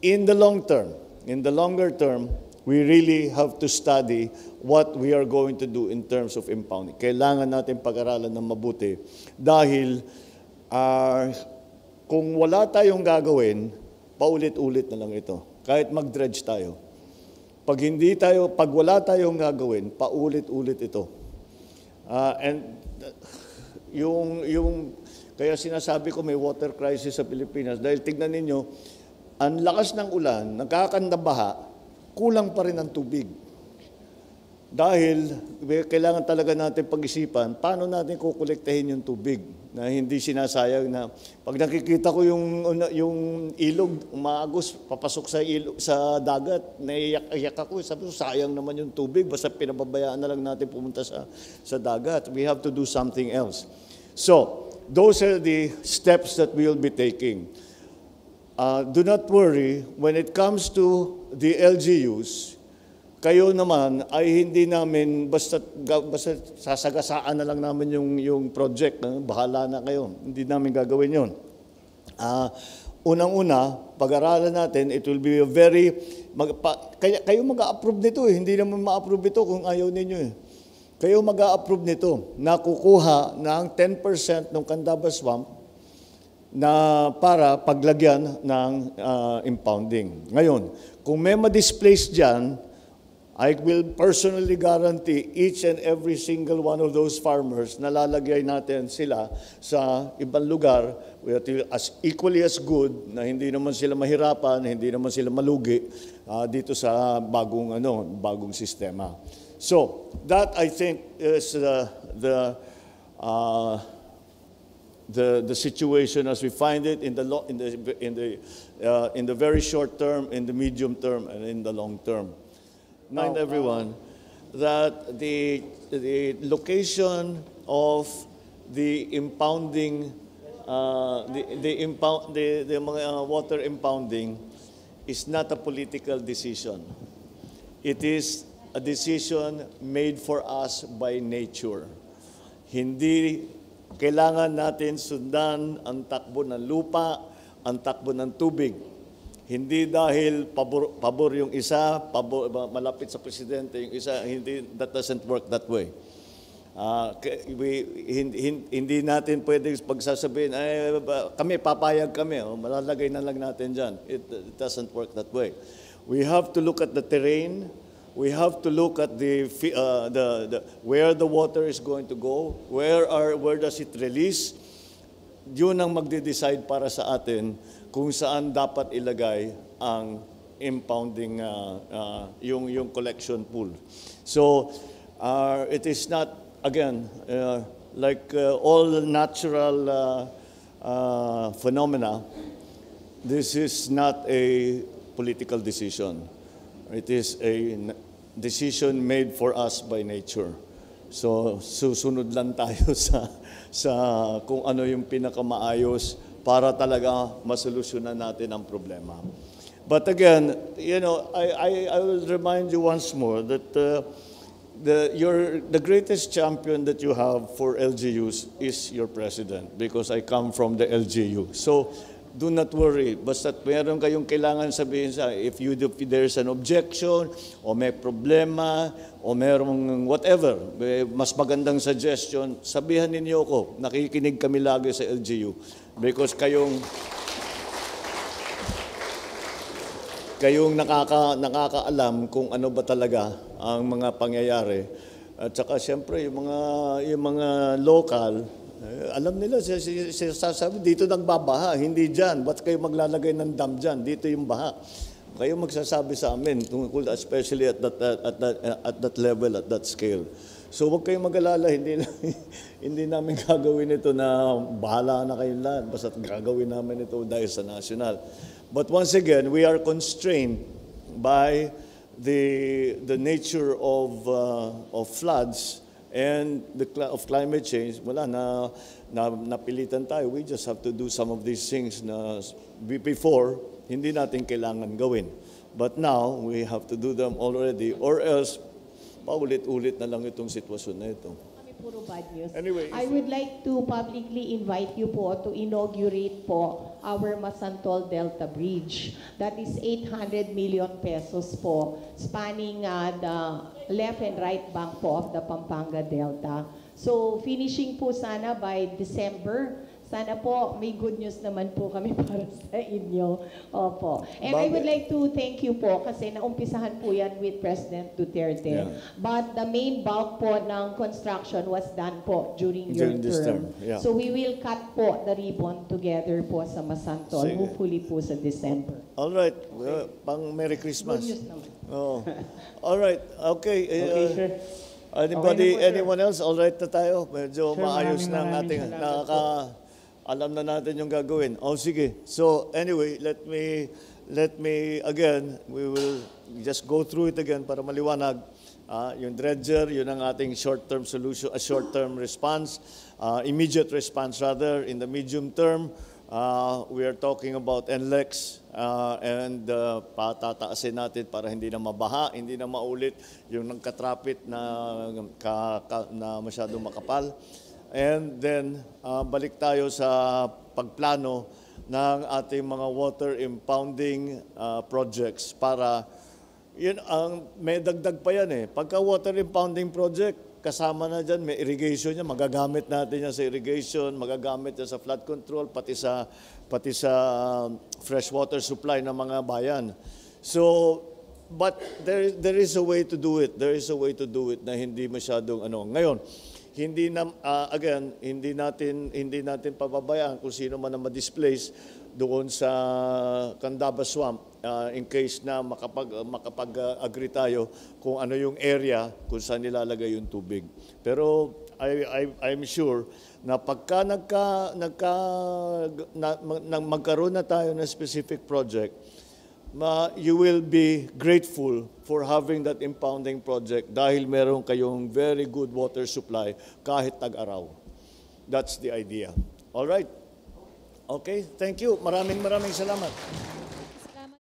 in the long term, in the longer term, we really have to study what we are going to do in terms of impounding. Kailangan natin pag-aralan ng mabuti dahil kung wala tayong gagawin, paulit-ulit na lang ito. Kahit mag-dredge tayo. Pag wala tayong gagawin, paulit-ulit ito. Kaya sinasabi ko may water crisis sa Pilipinas dahil tignan ninyo, ang lakas ng ulan, nagkakandabaha, kulang pa rin ang tubig. Dahil kailangan talaga natin pag-isipan, paano natin kukolektahin yung tubig na hindi sinasayang na pag nakikita ko yung ilog, umaagos, papasok sa dagat, naiyak ako, sabi ko, sayang naman yung tubig, basta pinababayaan na lang natin pumunta sa dagat. We have to do something else. So, those are the steps that we will be taking. Do not worry, when it comes to the LGUs, kayo naman ay hindi namin basta sasagasaan na lang namin yung project, bahala na kayo. Hindi namin gagawin yun. Unang-una, pag-aralan natin, it will be a very, kayo mag-a-approve nito hindi naman ma-approve ito kung ayaw ninyo Kayo mag-a-approve nito na kukuha ng 10% ng Candaba Swamp na para paglagyan ng impounding. Ngayon, kung may ma-displace dyan, I will personally guarantee each and every single one of those farmers na lalagay natin sila sa ibang lugar as equally as good na hindi naman sila mahirapan, hindi naman sila malugi dito sa bagong sistema. So, that I think is the situation as we find it in the very short term, in the medium term, and in the long term. Remind everyone that the location of the impounding, the water impounding is not a political decision. It is a decision made for us by nature. Hindi kailangan natin sundan ang takbo ng lupa, ang takbo ng tubig. Hindi dahil pabor yung isa, malapit sa presidente yung isa, that doesn't work that way. Hindi natin pwede pagsasabihin, kami, papayag kami, malalagay na lang natin dyan. It doesn't work that way. We have to look at the terrain. We have to look at where the water is going to go, where does it release. Yun ang magde-decide para sa atin kung saan dapat ilagay ang impounding, yung collection pool. So, it is not, again, like all natural phenomena, this is not a political decision. It is a decision made for us by nature. So, susunod lang tayo sa kung ano yung pinakamaayos para talaga masolusyonan natin ang problema. But again, I will remind you once more that the greatest champion that you have for LGUs is your president, because I come from the LGU. So, do not worry. Basta meron kayong kailangan sabihin if there's an objection, o may problema, o merong whatever, mas magandang suggestion, sabihan ninyo ako. Nakikinig kami lagi sa LGU. Because kayong nakakaalam kung ano ba talaga ang mga pangyayari. At saka siyempre, yung mga local, alam nila, sasabi, dito nagbabaha, hindi dyan. Ba't kayo maglalagay ng dam dyan? Dito yung baha. Kayo magsasabi sa amin, especially at that level, at that scale. So huwag kayong mag-alala, hindi namin gagawin ito na bahala na kayo lahat. Basta gagawin namin ito dahil sa national. But once again, we are constrained by the nature of floods and of climate change. Wala na napilitan tayo. We just have to do some of these things na before hindi natin kailangan gawin. But now we have to do them already, or else paulit-ulit na lang itong sitwasyon na ito. Kami Puro bad news. Anyway, I would like to publicly invite you po to inaugurate po our Masantol Delta Bridge. That is 800 million pesos po, spanning the left and right bank po of the Pampanga Delta. So finishing po sana by December. Sana po may good news naman po kami para sa inyo. Opo. And I would like to thank you po kasi naumpisahan po yan with President Duterte. Yeah. But the main bulk po ng construction was done po during your During this term. term, yeah. So we will cut po the ribbon together po sa Masantol, Sige. hopefully po sa December. all right. Pang Merry Christmas. Good news naman. Oh. All right. Okay. Okay, sir. Anybody, Okay na po, sir. anyone else? All right na tayo. Medyo Sir, maayos na ang maraming ating salamat alam na natin yung gagawin. Oh, sige. So, anyway, let me again, we will just go through it again para maliwanag. Yung dredger, yun ang ating short-term solution, short-term response, immediate response rather. In the medium term, we are talking about NLEX and patataasin natin para hindi na mabaha, hindi na maulit yung nagkatrapit na masyadong makapal. And then, balik tayo sa pagplano ng ating mga water impounding projects para, yun ang, may dagdag pa yan eh. Pagka water impounding project, kasama na dyan, may irrigation niya, magagamit natin yan sa irrigation, magagamit yan sa flood control, pati sa fresh water supply ng mga bayan. So, but there is a way to do it. There is a way to do it na hindi masyadong ano. Ngayon, hindi na again, hindi natin pababayaan kung sino man ang ma-displace doon sa Candaba Swamp in case na makapag-agree tayo kung ano yung area kung saan nilalagay yung tubig. Pero I'm sure na pagka magkaroon na tayo ng specific project, you will be grateful for having that impounding project dahil meron kayong very good water supply kahit tag-araw. That's the idea. All right? Okay, thank you. Maraming salamat.